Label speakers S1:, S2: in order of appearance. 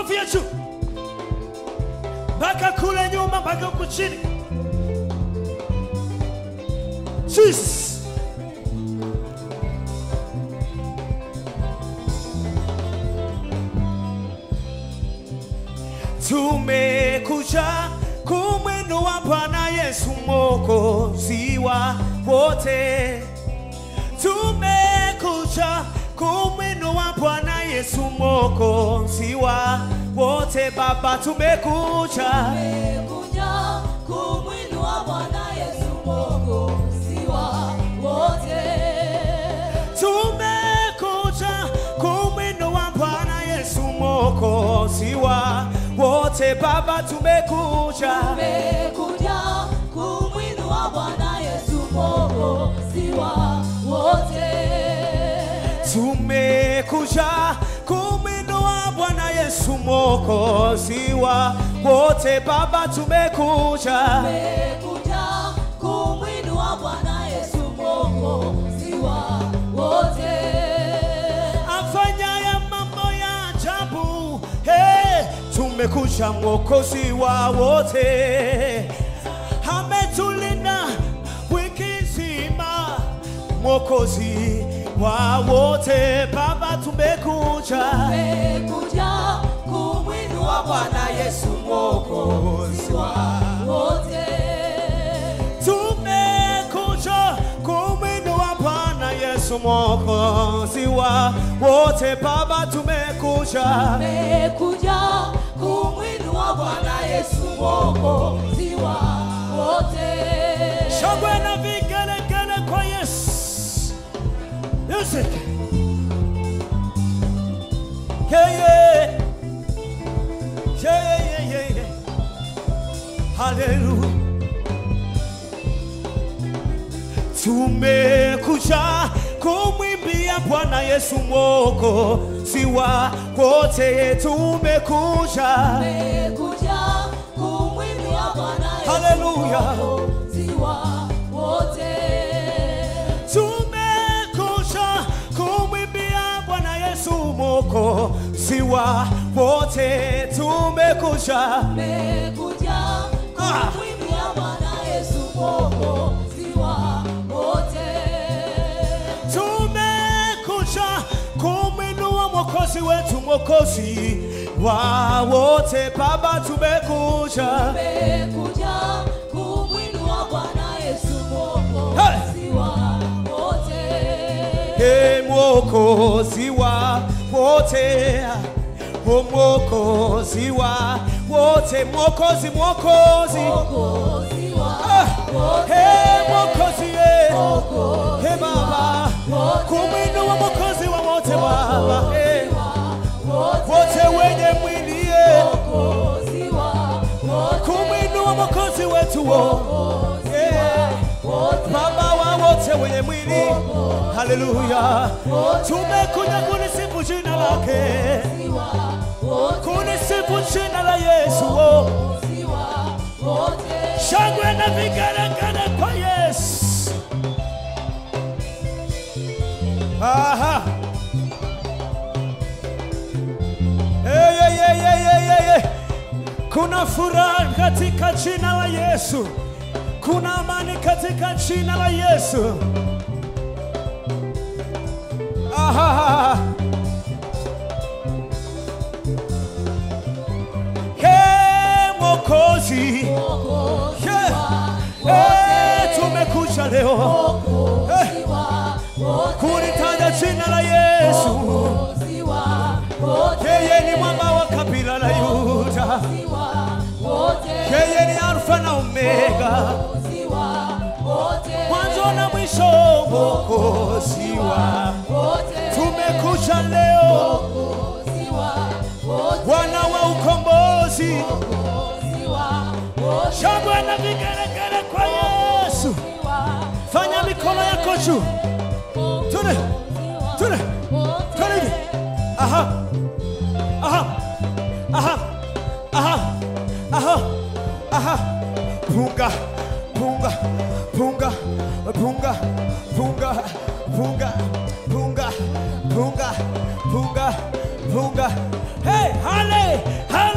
S1: makofi ya juu. Mpaka kule nyuma, mpaka huku chini. Jesus. Tumekuja kumwinua Bwana Yesu Mwokozi wa wote. Tumekuja kumwinua Bwana Yesu Mwokozi wa wote. Baba, tumekuja
S2: kumwinua Bwana Yesu Mwokozi wa wote.
S1: Tumekuja kumwinua Bwana Yesu Mwokozi wa wote. Baba, tumekuja
S2: kumwinua Bwana Yesu Mwokozi wa wote.
S1: Tumekuja kumwinua Bwana Yesu Mwokozi wa wote. Baba, tumekuja
S2: kumwinua Bwana Yesu Mwokozi wa wote.
S1: Afanya ya mambo ya ajabu, hey, tumekuja Mwokozi wa wote. Ametulinda wiki nzima, Mwokozi wa wote. Baba, tumekuja
S2: kumwinua Bwana Yesu Mwokozi wa wote.
S1: Tumekuja kumwinua Bwana Yesu Mwokozi wa wote. Baba, tumekuja
S2: kumwinua Bwana Yesu Mwokozi wa wote.
S1: Shangwe na vigelegele kwa Yesu. Music. Yeah, yeah. Yeah, yeah, yeah, yeah. Hallelujah. Tumekuja kumwimbia Bwana Yesu Mwokozi wa wote. Tumekuja
S2: kumwimbia Bwana Yesu
S1: Hallelujah.
S2: Mwokozi wa wote.
S1: Tumekuja kumwimbia Bwana Yesu Mwokozi wa wote. Tumekuja
S2: kumwimbia Bwana Yesu Mwokozi wa wote.
S1: Tumekuja kumwinua Mwokozi wetu, Mwokozi wa wote. Baba, tumekuja
S2: kumwinua Bwana Yesu Mwokozi wa wote.
S1: Hey, Mwokozi wa wote. Oh, Mwokozi wa wote. Mwokozi, Mwokozi. Hey, Mwokozi, hey, Baba. Kumwinua Mwokozi wa wote, Baba. Hey. Wote wenye mwili, kumwinua Mwokozi wetu, yeah. Baba wa wote wenye mwili. Haleluya. Tumekuja kulisifu jina lake, kulisifu jina la Yesu. Shangwe na vigelegele kwa Yesu. Aha. Hey, hey, hey, hey, hey, hey. Kuna furaha katika jina la Yesu. Kuna amani katika jina la Yesu. Aha. Hey, Mwokozi. Hey, tumekuja leo kulitaja jina la Yesu. Yeye ni mwamba wa kabila la Yuda. Yeye ni Alfa na Omega, mwanzo na mwisho. Mwokozi wa tumekuja leo, Bwana wa ukombozi. Shangwe na vigelegele kwa Yesu. Fanya mikono yako juu. Tune. Aha. Aha. Aha. Aha. Aha. Aha. Punga. Punga. Punga. Punga. Punga. Punga. Punga. Punga. Punga. Punga. Hey, hale, hale.